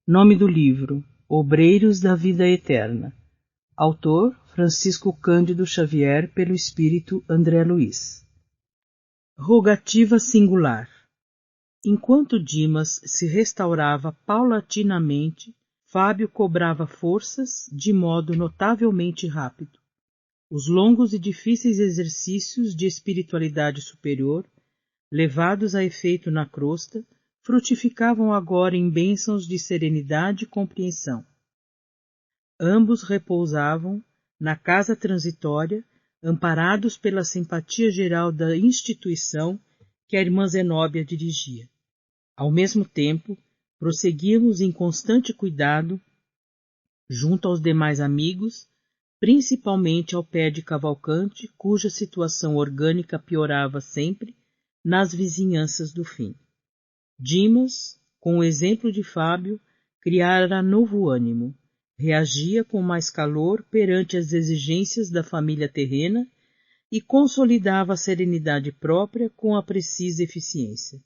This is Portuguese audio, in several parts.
Nome do livro: Obreiros da Vida Eterna. Autor: Francisco Cândido Xavier, pelo Espírito André Luiz. Rogativa singular. Enquanto Dimas se restaurava paulatinamente, Fábio cobrava forças de modo notavelmente rápido. Os longos e difíceis exercícios de espiritualidade superior, levados a efeito na crosta, frutificavam agora em bênçãos de serenidade e compreensão. Ambos repousavam na casa transitória, amparados pela simpatia geral da instituição que a irmã Zenóbia dirigia. Ao mesmo tempo, prosseguíamos em constante cuidado junto aos demais amigos, principalmente ao pé de Cavalcante, cuja situação orgânica piorava sempre nas vizinhanças do fim. Dimas, com o exemplo de Fábio, criara novo ânimo, reagia com mais calor perante as exigências da família terrena e consolidava a serenidade própria com a precisa eficiência.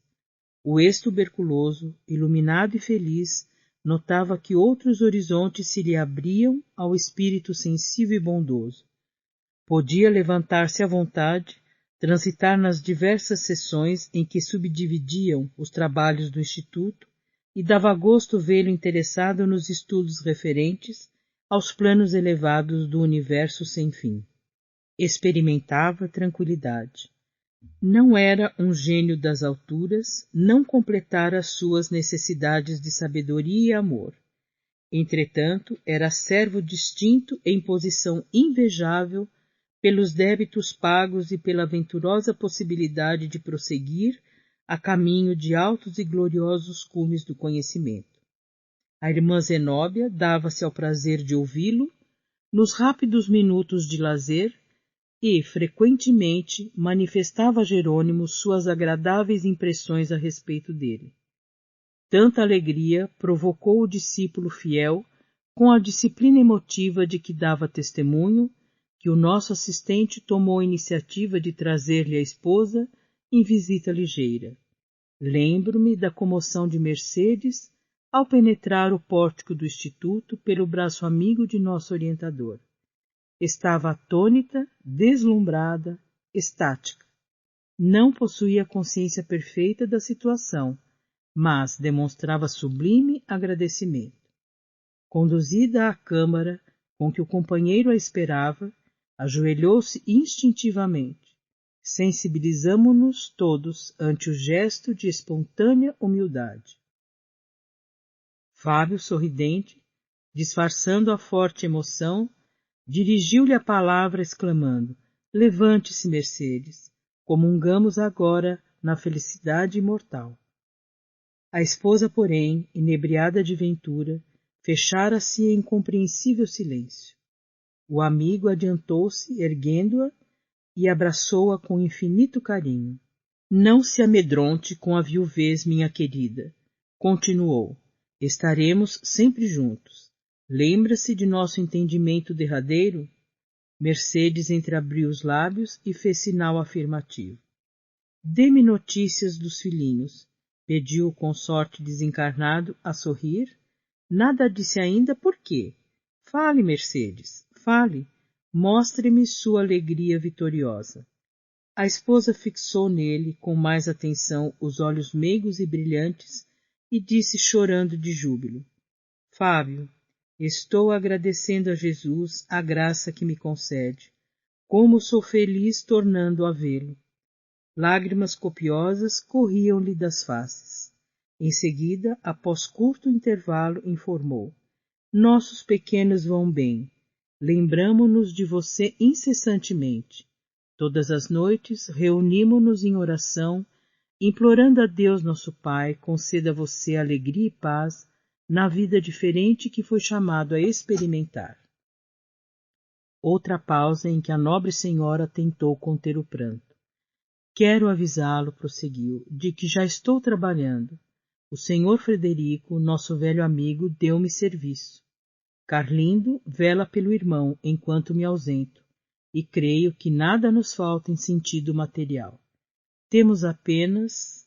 O ex-tuberculoso, iluminado e feliz, notava que outros horizontes se lhe abriam ao espírito sensível e bondoso. Podia levantar-se à vontade, transitar nas diversas sessões em que subdividiam os trabalhos do Instituto, e dava gosto vê-lo interessado nos estudos referentes aos planos elevados do universo sem fim. Experimentava tranquilidade. Não era um gênio das alturas, não completara as suas necessidades de sabedoria e amor. Entretanto, era servo distinto em posição invejável pelos débitos pagos e pela venturosa possibilidade de prosseguir a caminho de altos e gloriosos cumes do conhecimento. A irmã Zenóbia dava-se ao prazer de ouvi-lo nos rápidos minutos de lazer e, frequentemente, manifestava a Jerônimo suas agradáveis impressões a respeito dele. Tanta alegria provocou o discípulo fiel, com a disciplina emotiva de que dava testemunho, que o nosso assistente tomou a iniciativa de trazer-lhe a esposa em visita ligeira. Lembro-me da comoção de Mercedes ao penetrar o pórtico do Instituto pelo braço amigo de nosso orientador. Estava atônita, deslumbrada, estática. Não possuía consciência perfeita da situação, mas demonstrava sublime agradecimento. Conduzida à câmara com que o companheiro a esperava, ajoelhou-se instintivamente. Sensibilizamo-nos todos ante o gesto de espontânea humildade. Fábio, sorridente, disfarçando a forte emoção, dirigiu-lhe a palavra exclamando: "Levante-se, Mercedes, comungamos agora na felicidade imortal." A esposa, porém, inebriada de ventura, fechara-se em compreensível silêncio. O amigo adiantou-se, erguendo-a, e abraçou-a com infinito carinho. "Não se amedronte com a viuvez, minha querida," continuou. "Estaremos sempre juntos. Lembra-se de nosso entendimento derradeiro?" Mercedes entreabriu os lábios e fez sinal afirmativo. "Dê-me notícias dos filhinhos," pediu o consorte desencarnado a sorrir. "Nada disse ainda por quê? Fale, Mercedes, fale. Mostre-me sua alegria vitoriosa." A esposa fixou nele com mais atenção os olhos meigos e brilhantes e disse chorando de júbilo: "Fábio, estou agradecendo a Jesus a graça que me concede. Como sou feliz tornando a vê-lo." Lágrimas copiosas corriam-lhe das faces. Em seguida, após curto intervalo, informou: "Nossos pequenos vão bem. Lembramo-nos de você incessantemente. Todas as noites reunimo-nos em oração, implorando a Deus nosso Pai conceda a você alegria e paz na vida diferente que foi chamado a experimentar." Outra pausa em que a nobre senhora tentou conter o pranto. "Quero avisá-lo," prosseguiu, "de que já estou trabalhando. O senhor Frederico, nosso velho amigo, deu-me serviço. Carlindo vela pelo irmão enquanto me ausento, e creio que nada nos falta em sentido material. Temos apenas..."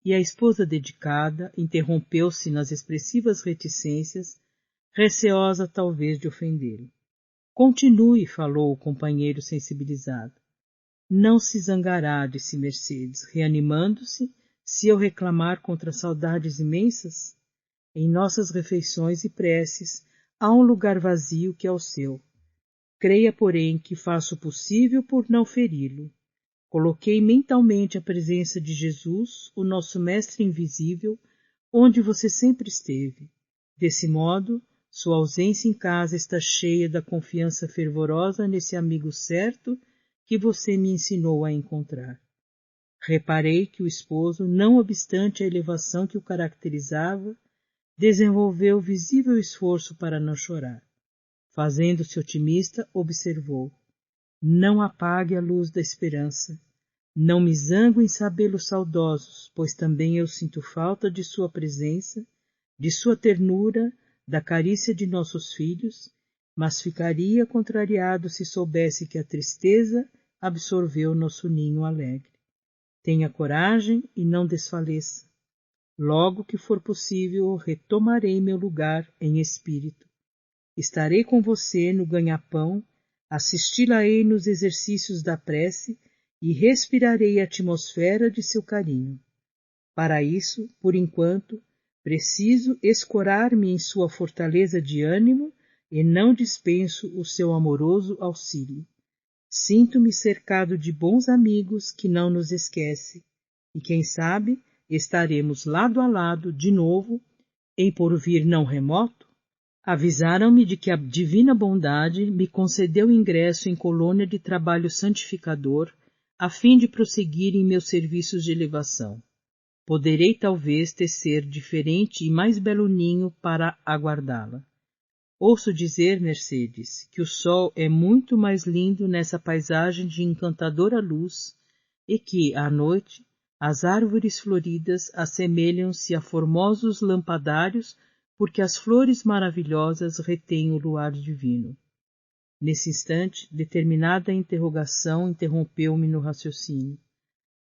e a esposa dedicada interrompeu-se nas expressivas reticências, receosa talvez de ofendê-lo. Continue, falou o companheiro sensibilizado. Não se zangará, disse Mercedes, reanimando-se, se eu reclamar contra saudades imensas? Em nossas refeições e preces há um lugar vazio que é o seu. Creia, porém, que faço o possível por não feri-lo. Coloquei mentalmente a presença de Jesus, o nosso Mestre invisível, onde você sempre esteve. Desse modo, sua ausência em casa está cheia da confiança fervorosa nesse amigo certo que você me ensinou a encontrar. Reparei que o esposo, não obstante a elevação que o caracterizava, desenvolveu visível esforço para não chorar. Fazendo-se otimista, observou: não apague a luz da esperança. Não me zango em sabê-los saudosos, pois também eu sinto falta de sua presença, de sua ternura, da carícia de nossos filhos, mas ficaria contrariado se soubesse que a tristeza absorveu nosso ninho alegre. Tenha coragem e não desfaleça. Logo que for possível, retomarei meu lugar em espírito. Estarei com você no ganha-pão, assisti-la-ei nos exercícios da prece e respirarei a atmosfera de seu carinho. Para isso, por enquanto, preciso escorar-me em sua fortaleza de ânimo e não dispenso o seu amoroso auxílio. Sinto-me cercado de bons amigos que não nos esquecem, e quem sabe estaremos lado a lado de novo, em porvir não remoto. Avisaram-me de que a divina bondade me concedeu ingresso em colônia de trabalho santificador, a fim de prosseguir em meus serviços de elevação. Poderei talvez tecer diferente e mais belo ninho para aguardá-la. Ouço dizer, Mercedes, que o sol é muito mais lindo nessa paisagem de encantadora luz e que, à noite, as árvores floridas assemelham-se a formosos lampadários porque as flores maravilhosas retêm o luar divino. Nesse instante, determinada interrogação interrompeu-me no raciocínio.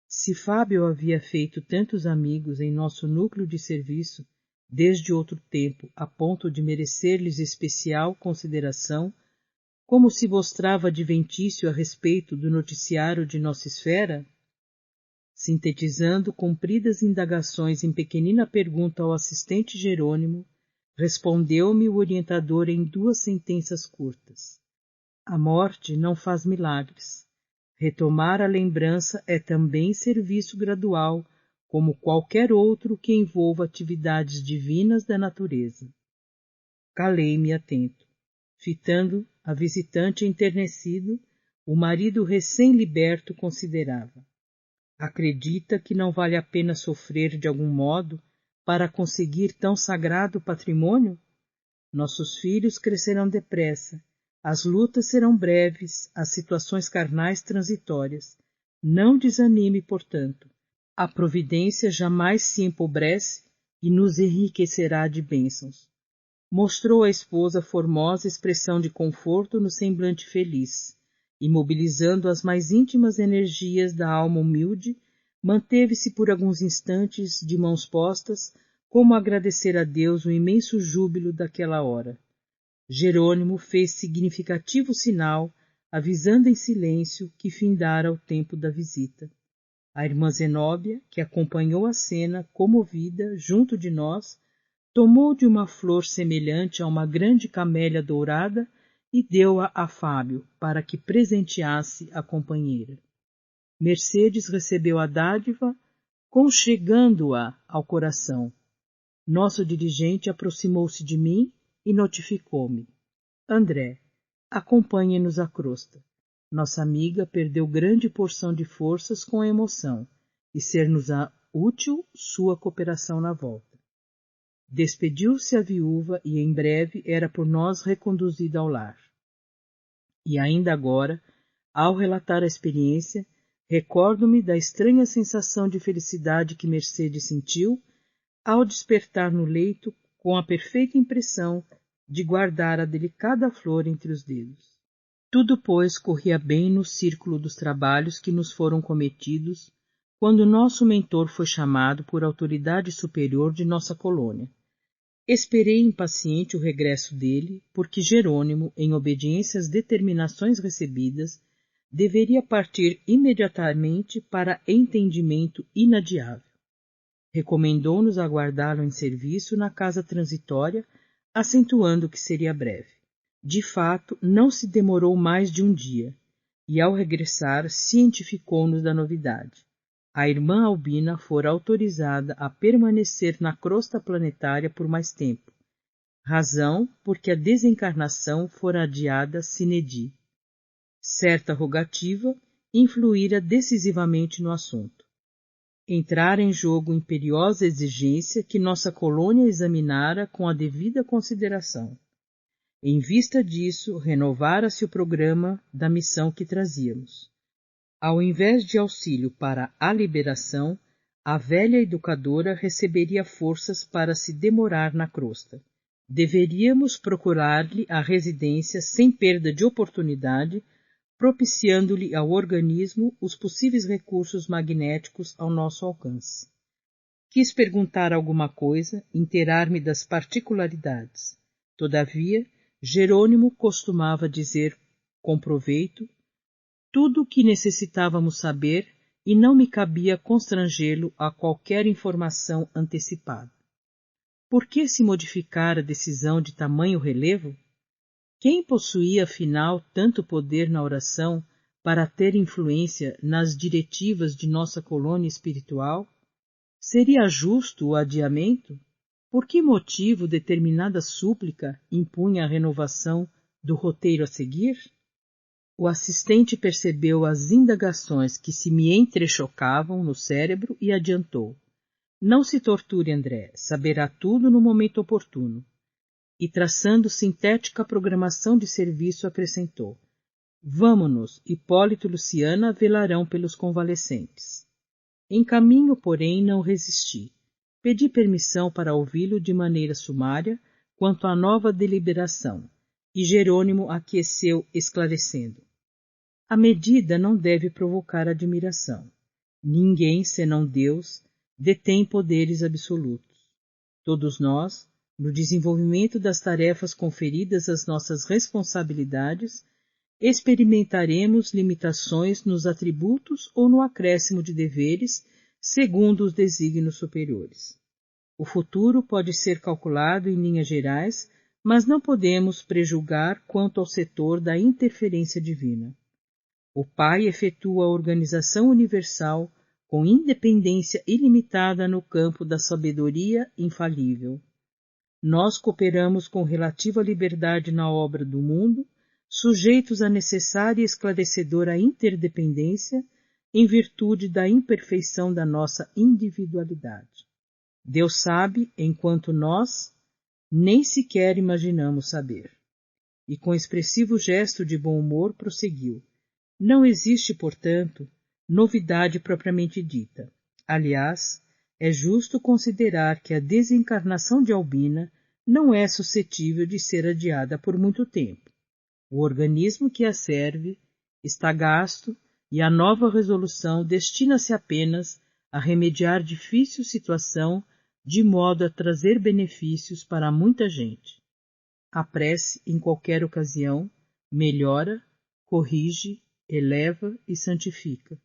Se Fábio havia feito tantos amigos em nosso núcleo de serviço, desde outro tempo, a ponto de merecer-lhes especial consideração, como se mostrava adventício a respeito do noticiário de nossa esfera? Sintetizando compridas indagações em pequenina pergunta ao assistente Jerônimo, respondeu-me o orientador em 2 sentenças curtas. A morte não faz milagres. Retomar a lembrança é também serviço gradual, como qualquer outro que envolva atividades divinas da natureza. Calei-me atento. Fitando a visitante enternecido, o marido recém-liberto considerava. Acredita que não vale a pena sofrer de algum modo para conseguir tão sagrado patrimônio? Nossos filhos crescerão depressa, as lutas serão breves, as situações carnais transitórias. Não desanime, portanto. A providência jamais se empobrece e nos enriquecerá de bênçãos. Mostrou à esposa formosa expressão de conforto no semblante feliz, e, mobilizando as mais íntimas energias da alma humilde, manteve-se por alguns instantes de mãos postas, como agradecer a Deus o imenso júbilo daquela hora. Jerônimo fez significativo sinal, avisando em silêncio que findara o tempo da visita. A irmã Zenóbia, que acompanhou a cena, comovida, junto de nós, tomou de uma flor semelhante a uma grande camélia dourada e deu-a a Fábio, para que presenteasse a companheira. Mercedes recebeu a dádiva, conchegando-a ao coração. Nosso dirigente aproximou-se de mim e notificou-me. André, acompanhe-nos à crosta. Nossa amiga perdeu grande porção de forças com a emoção, e ser-nos-á útil sua cooperação na volta. Despediu-se a viúva e em breve era por nós reconduzida ao lar. E ainda agora, ao relatar a experiência, recordo-me da estranha sensação de felicidade que Mercedes sentiu ao despertar no leito com a perfeita impressão de guardar a delicada flor entre os dedos. Tudo, pois, corria bem no círculo dos trabalhos que nos foram cometidos, quando nosso mentor foi chamado por autoridade superior de nossa colônia. Esperei impaciente o regresso dele, porque Jerônimo, em obediência às determinações recebidas, deveria partir imediatamente para entendimento inadiável. Recomendou-nos aguardá-lo em serviço na casa transitória, acentuando que seria breve. De fato, não se demorou mais de um dia, e ao regressar cientificou-nos da novidade. A irmã Albina fora autorizada a permanecer na crosta planetária por mais tempo, razão porque a desencarnação fora adiada sine die. Certa rogativa influíra decisivamente no assunto. Entrara em jogo imperiosa exigência que nossa colônia examinara com a devida consideração. Em vista disso, renovara-se o programa da missão que trazíamos. Ao invés de auxílio para a liberação, a velha educadora receberia forças para se demorar na crosta. Deveríamos procurar-lhe a residência sem perda de oportunidade, propiciando-lhe ao organismo os possíveis recursos magnéticos ao nosso alcance. Quis perguntar alguma coisa, inteirar-me das particularidades. Todavia, Jerônimo costumava dizer, com proveito, tudo o que necessitávamos saber e não me cabia constrangê-lo a qualquer informação antecipada. Por que se modificara a decisão de tamanho relevo? Quem possuía, afinal, tanto poder na oração para ter influência nas diretivas de nossa colônia espiritual? Seria justo o adiamento? Por que motivo determinada súplica impunha a renovação do roteiro a seguir? O assistente percebeu as indagações que se me entrechocavam no cérebro e adiantou. Não se torture, André, saberá tudo no momento oportuno. E traçando sintética programação de serviço, acrescentou. Vamo-nos, Hipólito e Luciana velarão pelos convalescentes. Em caminho, porém, não resisti. Pedi permissão para ouvi-lo de maneira sumária quanto à nova deliberação, e Jerônimo aqueceu, esclarecendo. A medida não deve provocar admiração. Ninguém, senão Deus, detém poderes absolutos. Todos nós, no desenvolvimento das tarefas conferidas às nossas responsabilidades, experimentaremos limitações nos atributos ou no acréscimo de deveres, segundo os desígnios superiores. O futuro pode ser calculado em linhas gerais, mas não podemos prejulgar quanto ao setor da interferência divina. O Pai efetua a organização universal com independência ilimitada no campo da sabedoria infalível. Nós cooperamos com relativa liberdade na obra do mundo, sujeitos à necessária e esclarecedora interdependência, em virtude da imperfeição da nossa individualidade. Deus sabe, enquanto nós nem sequer imaginamos saber. E com expressivo gesto de bom humor prosseguiu. Não existe, portanto, novidade propriamente dita. Aliás, é justo considerar que a desencarnação de Albina não é suscetível de ser adiada por muito tempo. O organismo que a serve está gasto e a nova resolução destina-se apenas a remediar difícil situação de modo a trazer benefícios para muita gente. A prece, em qualquer ocasião, melhora, corrige, eleva e santifica,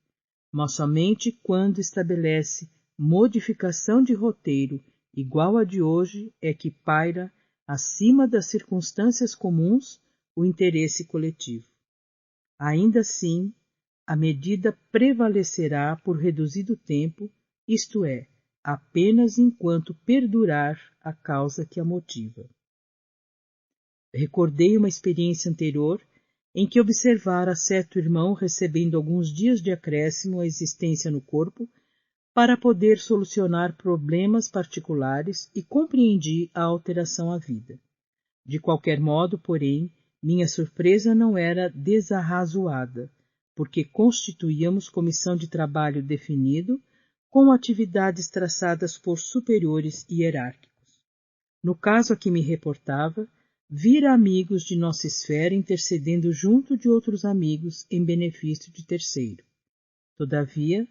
mas somente quando estabelece modificação de roteiro igual à de hoje é que paira, acima das circunstâncias comuns, o interesse coletivo. Ainda assim, a medida prevalecerá por reduzido tempo, isto é, apenas enquanto perdurar a causa que a motiva. Recordei uma experiência anterior em que observara certo irmão recebendo alguns dias de acréscimo à existência no corpo para poder solucionar problemas particulares e compreendi a alteração à vida. De qualquer modo, porém, minha surpresa não era desarrazoada, porque constituíamos comissão de trabalho definido com atividades traçadas por superiores hierárquicos. No caso a que me reportava, vira amigos de nossa esfera intercedendo junto de outros amigos em benefício de terceiro. Todavia,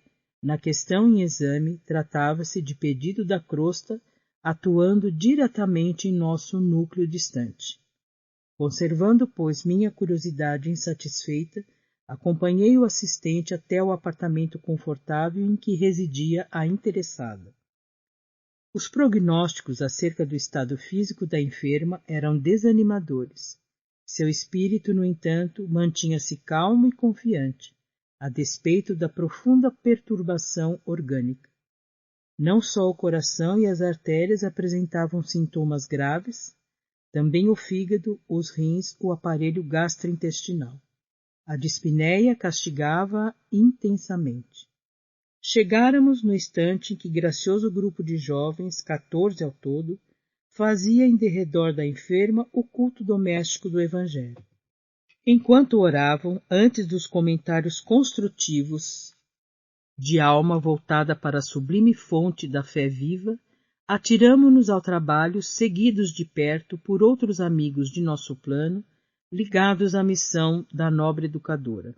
Na questão em exame, tratava-se de pedido da crosta atuando diretamente em nosso núcleo distante. Conservando, pois, minha curiosidade insatisfeita, acompanhei o assistente até o apartamento confortável em que residia a interessada. Os prognósticos acerca do estado físico da enferma eram desanimadores. Seu espírito, no entanto, mantinha-se calmo e confiante, a despeito da profunda perturbação orgânica. Não só o coração e as artérias apresentavam sintomas graves, também o fígado, os rins, o aparelho gastrointestinal. A dispneia castigava-a intensamente. Chegáramos no instante em que gracioso grupo de jovens, 14 ao todo, fazia em derredor da enferma o culto doméstico do Evangelho. Enquanto oravam, antes dos comentários construtivos de alma voltada para a sublime fonte da fé viva, atiramo-nos ao trabalho, seguidos de perto por outros amigos de nosso plano, ligados à missão da nobre educadora.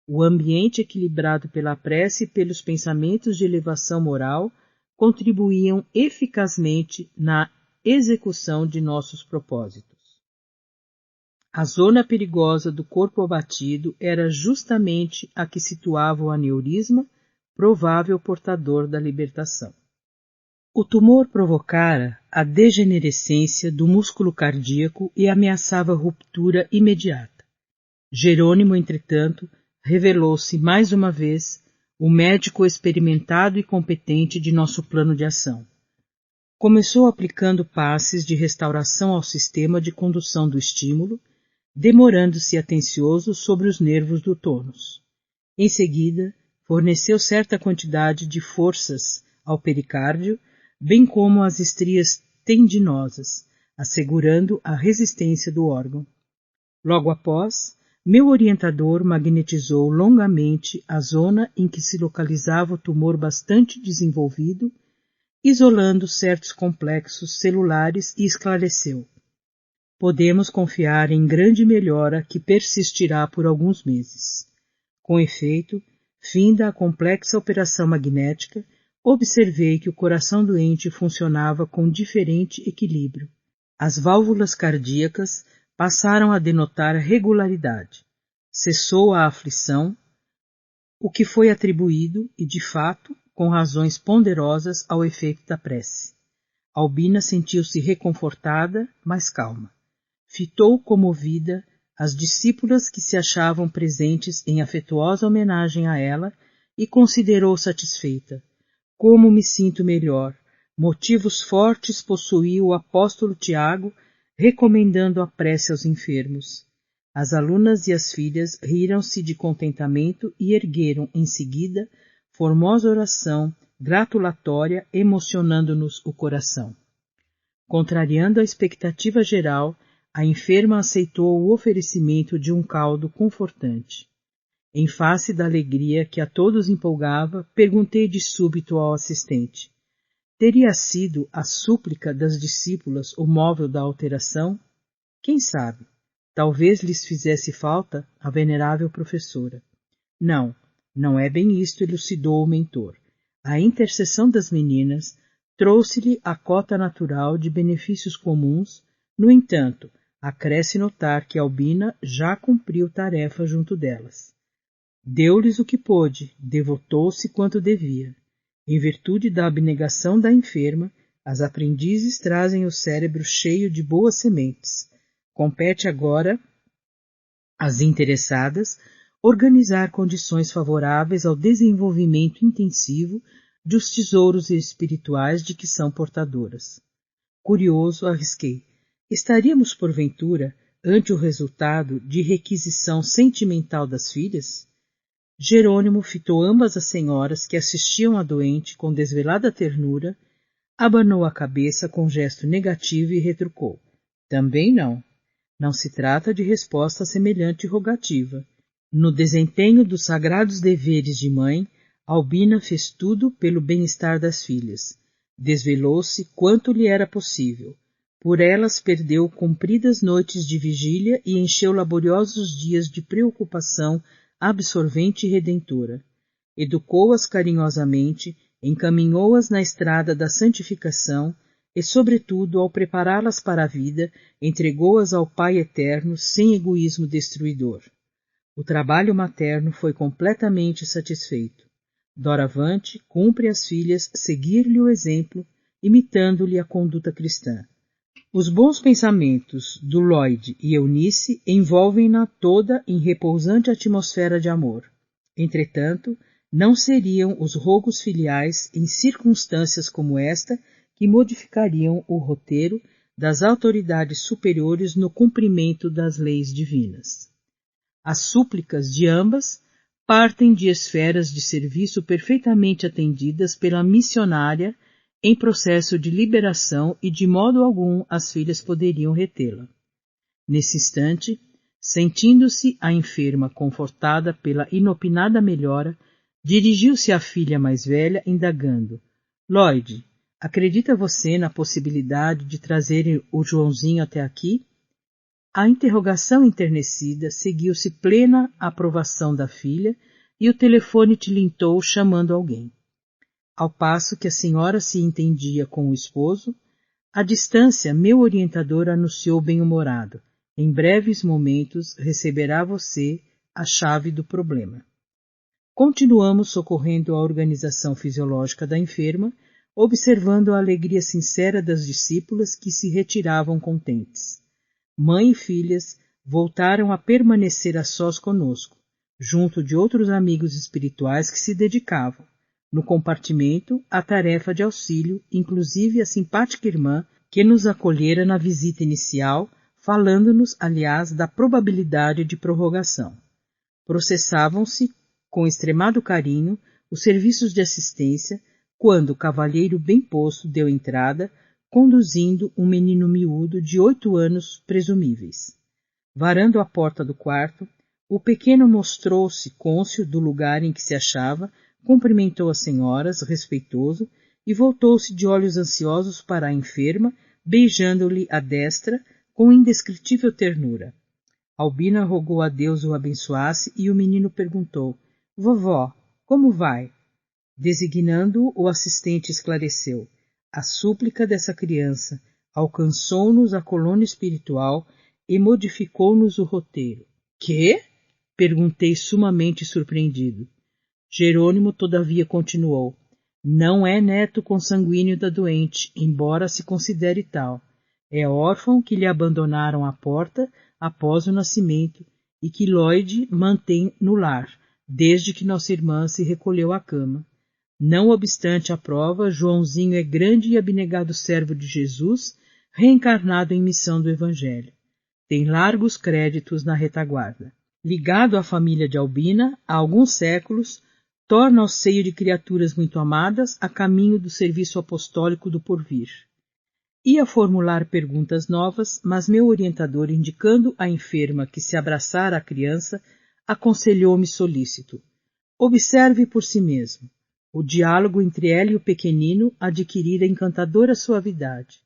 O ambiente equilibrado pela prece e pelos pensamentos de elevação moral contribuíam eficazmente na execução de nossos propósitos. A zona perigosa do corpo abatido era justamente a que situava o aneurisma, provável portador da libertação. O tumor provocara a degenerescência do músculo cardíaco e ameaçava ruptura imediata. Jerônimo, entretanto, revelou-se mais uma vez o médico experimentado e competente de nosso plano de ação. Começou aplicando passes de restauração ao sistema de condução do estímulo, demorando-se atencioso sobre os nervos do tônus. Em seguida, forneceu certa quantidade de forças ao pericárdio, bem como às estrias tendinosas, assegurando a resistência do órgão. Logo após, meu orientador magnetizou longamente a zona em que se localizava o tumor bastante desenvolvido, isolando certos complexos celulares e esclareceu: podemos confiar em grande melhora que persistirá por alguns meses. Com efeito, finda a complexa operação magnética, observei que o coração doente funcionava com diferente equilíbrio. As válvulas cardíacas passaram a denotar regularidade. Cessou a aflição, o que foi atribuído, e de fato, com razões ponderosas, ao efeito da prece. Albina sentiu-se reconfortada, mas calma. Fitou comovida as discípulas que se achavam presentes em afetuosa homenagem a ela e considerou satisfeita. Como me sinto melhor. Motivos fortes possuía o apóstolo Tiago, recomendando a prece aos enfermos. As alunas e as filhas riram-se de contentamento e ergueram, em seguida, formosa oração gratulatória, emocionando-nos o coração. Contrariando a expectativa geral, a enferma aceitou o oferecimento de um caldo confortante. Em face da alegria que a todos empolgava, perguntei de súbito ao assistente: teria sido a súplica das discípulas o móvel da alteração? Quem sabe? Talvez lhes fizesse falta a venerável professora. Não, não é bem isto, elucidou o mentor. A intercessão das meninas trouxe-lhe a cota natural de benefícios comuns, no entanto, acresce notar que Albina já cumpriu tarefa junto delas. Deu-lhes o que pôde, devotou-se quanto devia. Em virtude da abnegação da enferma, as aprendizes trazem o cérebro cheio de boas sementes. Compete agora às interessadas organizar condições favoráveis ao desenvolvimento intensivo dos tesouros espirituais de que são portadoras. Curioso, arrisquei: estaríamos, porventura, ante o resultado de requisição sentimental das filhas? Jerônimo fitou ambas as senhoras que assistiam à doente com desvelada ternura, abanou a cabeça com gesto negativo e retrucou: também não. Não se trata de resposta a semelhante rogativa. No desempenho dos sagrados deveres de mãe, Albina fez tudo pelo bem-estar das filhas. Desvelou-se quanto lhe era possível. Por elas perdeu compridas noites de vigília e encheu laboriosos dias de preocupação absorvente e redentora. educou-as carinhosamente, encaminhou-as na estrada da santificação e, sobretudo, ao prepará-las para a vida, entregou-as ao Pai Eterno sem egoísmo destruidor. O trabalho materno foi completamente satisfeito. Doravante, cumpre às filhas seguir-lhe o exemplo, imitando-lhe a conduta cristã. Os bons pensamentos do Lloyd e Eunice envolvem-na toda em repousante atmosfera de amor. Entretanto, não seriam os rogos filiais em circunstâncias como esta que modificariam o roteiro das autoridades superiores no cumprimento das leis divinas. As súplicas de ambas partem de esferas de serviço perfeitamente atendidas pela missionária em processo de liberação e de modo algum as filhas poderiam retê-la. Nesse instante, sentindo-se a enferma confortada pela inopinada melhora, dirigiu-se à filha mais velha, indagando: Lloyd, acredita você na possibilidade de trazer o Joãozinho até aqui? A interrogação enternecida seguiu-se plena aprovação da filha e o telefone tilintou chamando alguém. Ao passo que a senhora se entendia com o esposo, à distância meu orientador anunciou bem-humorado: em breves momentos receberá você a chave do problema. Continuamos socorrendo a organização fisiológica da enferma, observando a alegria sincera das discípulas que se retiravam contentes. Mãe e filhas voltaram a permanecer a sós conosco, junto de outros amigos espirituais que se dedicavam, no compartimento, à tarefa de auxílio, inclusive a simpática irmã que nos acolhera na visita inicial, falando-nos, aliás, da probabilidade de prorrogação. Processavam-se, com extremado carinho, os serviços de assistência, quando o cavalheiro bem posto deu entrada, conduzindo um menino miúdo de 8 anos presumíveis. Varando a porta do quarto, o pequeno mostrou-se cônscio do lugar em que se achava, cumprimentou as senhoras, respeitoso, e voltou-se de olhos ansiosos para a enferma, beijando-lhe a destra com indescritível ternura. Albina rogou a Deus o abençoasse e o menino perguntou: Vovó, como vai? Designando-o, o assistente esclareceu: a súplica dessa criança alcançou-nos a colônia espiritual e modificou-nos o roteiro. Quê? Perguntei sumamente surpreendido. Jerônimo, todavia, continuou: não é neto consanguíneo da doente, embora se considere tal. É órfão que lhe abandonaram à porta após o nascimento e que Lloyd mantém no lar, desde que nossa irmã se recolheu à cama. Não obstante a prova, Joãozinho é grande e abnegado servo de Jesus, reencarnado em missão do Evangelho. Tem largos créditos na retaguarda. Ligado à família de Albina, há alguns séculos, torna ao seio de criaturas muito amadas a caminho do serviço apostólico do porvir. Ia formular perguntas novas, mas meu orientador, indicando à enferma que se abraçara à criança, aconselhou-me solícito: observe por si mesmo. O diálogo entre ela e o pequenino adquirira encantadora suavidade.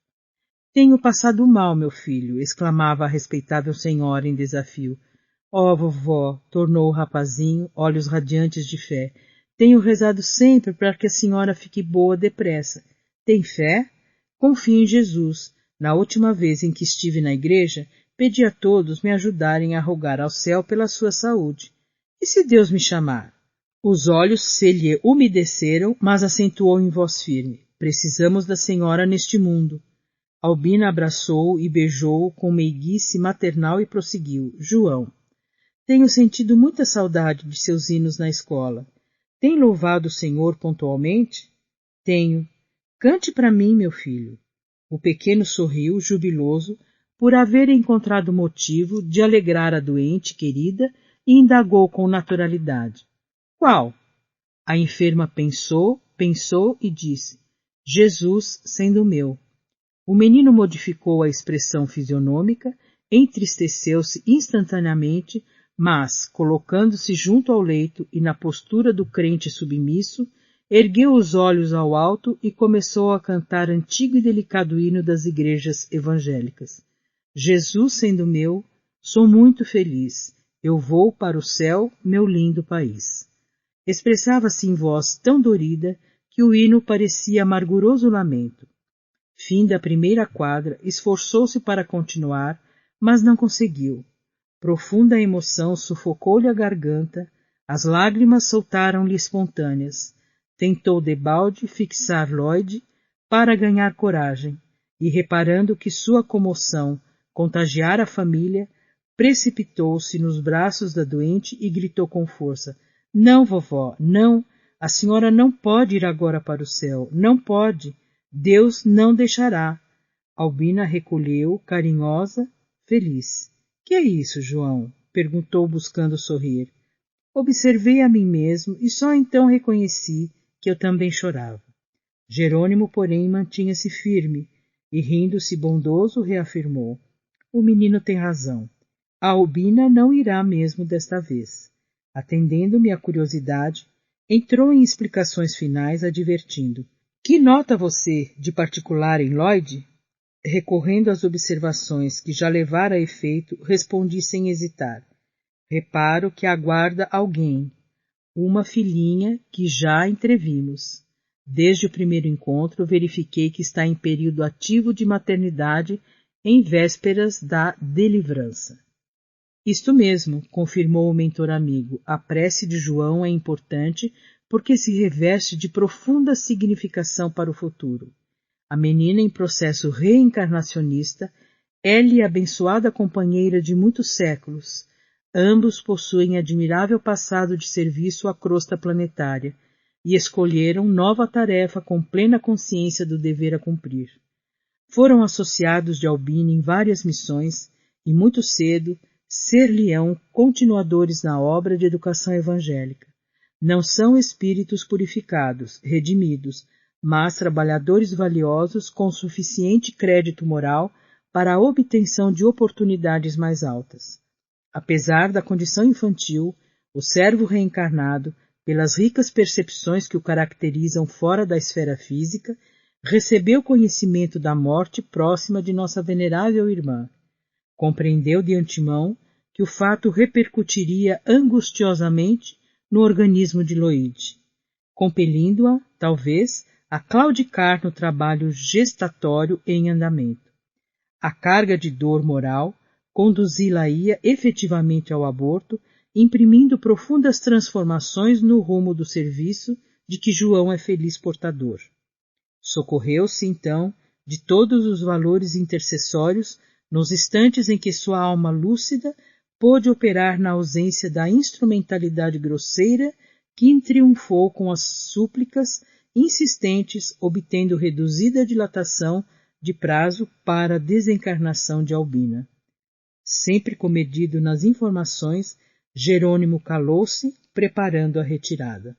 Tenho passado mal, meu filho, exclamava a respeitável senhora em desafio. Vovó, tornou o rapazinho, olhos radiantes de fé. Tenho rezado sempre para que a senhora fique boa depressa. Tem fé? Confio em Jesus. Na última vez em que estive na igreja, pedi a todos me ajudarem a rogar ao céu pela sua saúde. E se Deus me chamar? Os olhos se lhe umedeceram, mas acentuou em voz firme: precisamos da senhora neste mundo. Albina abraçou-o e beijou-o com meiguice maternal e prosseguiu: João, tenho sentido muita saudade de seus hinos na escola. Tem louvado o Senhor pontualmente? Tenho. Cante para mim, meu filho. O pequeno sorriu, jubiloso, por haver encontrado motivo de alegrar a doente querida e indagou com naturalidade: qual? A enferma pensou e disse: Jesus sendo meu. O menino modificou a expressão fisionômica, entristeceu-se instantaneamente, mas, colocando-se junto ao leito e na postura do crente submisso, ergueu os olhos ao alto e começou a cantar antigo e delicado hino das igrejas evangélicas. Jesus sendo meu, sou muito feliz. Eu vou para o céu, meu lindo país. Expressava-se em voz tão dorida que o hino parecia amarguroso lamento. Fim da primeira quadra, esforçou-se para continuar, mas não conseguiu. Profunda emoção sufocou-lhe a garganta, as lágrimas soltaram-lhe espontâneas. Tentou debalde fixar Lloyd para ganhar coragem, e reparando que sua comoção contagiara a família, precipitou-se nos braços da doente e gritou com força: "Não, vovó, não! A senhora não pode ir agora para o céu, não pode! Deus não deixará!" Albina recolheu, carinhosa, feliz. "Que é isso, João?" perguntou buscando sorrir. Observei a mim mesmo e só então reconheci que eu também chorava. Jerônimo, porém, mantinha-se firme e, rindo-se bondoso, reafirmou: "O menino tem razão. A Albina não irá mesmo desta vez." Atendendo-me a curiosidade, entrou em explicações finais, advertindo: "Que nota você de particular em Lloyd?" Recorrendo às observações que já levara a efeito, respondi sem hesitar: "Reparo que aguarda alguém, uma filhinha que já entrevimos. Desde o primeiro encontro verifiquei que está em período ativo de maternidade em vésperas da delivrança." "Isto mesmo", confirmou o mentor amigo. "A prece de João é importante porque se reveste de profunda significação para o futuro. A menina em processo reencarnacionista é-lhe abençoada companheira de muitos séculos. Ambos possuem admirável passado de serviço à crosta planetária e escolheram nova tarefa com plena consciência do dever a cumprir. Foram associados de Albina em várias missões e muito cedo ser-lhe-ão continuadores na obra de educação evangélica. Não são espíritos purificados, redimidos, mas trabalhadores valiosos com suficiente crédito moral para a obtenção de oportunidades mais altas. Apesar da condição infantil, o servo reencarnado, pelas ricas percepções que o caracterizam fora da esfera física, recebeu conhecimento da morte próxima de nossa venerável irmã. Compreendeu de antemão que o fato repercutiria angustiosamente no organismo de Lloyd, compelindo-a, talvez, a claudicar no trabalho gestatório em andamento. A carga de dor moral conduzi-la-ia efetivamente ao aborto, imprimindo profundas transformações no rumo do serviço de que João é feliz portador. Socorreu-se, então, de todos os valores intercessórios nos instantes em que sua alma lúcida pôde operar na ausência da instrumentalidade grosseira que triunfou com as súplicas insistentes, obtendo reduzida dilatação de prazo para a desencarnação de Albina. Sempre comedido nas informações, Jerônimo calou-se, preparando a retirada.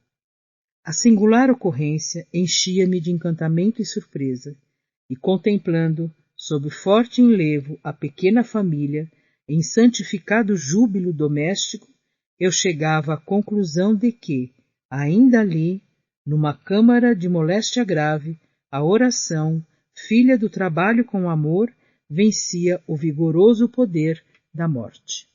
A singular ocorrência enchia-me de encantamento e surpresa, e contemplando, sob forte enlevo, a pequena família, em santificado júbilo doméstico, eu chegava à conclusão de que, ainda ali, numa câmara de moléstia grave, a oração, filha do trabalho com amor, vencia o vigoroso poder da morte.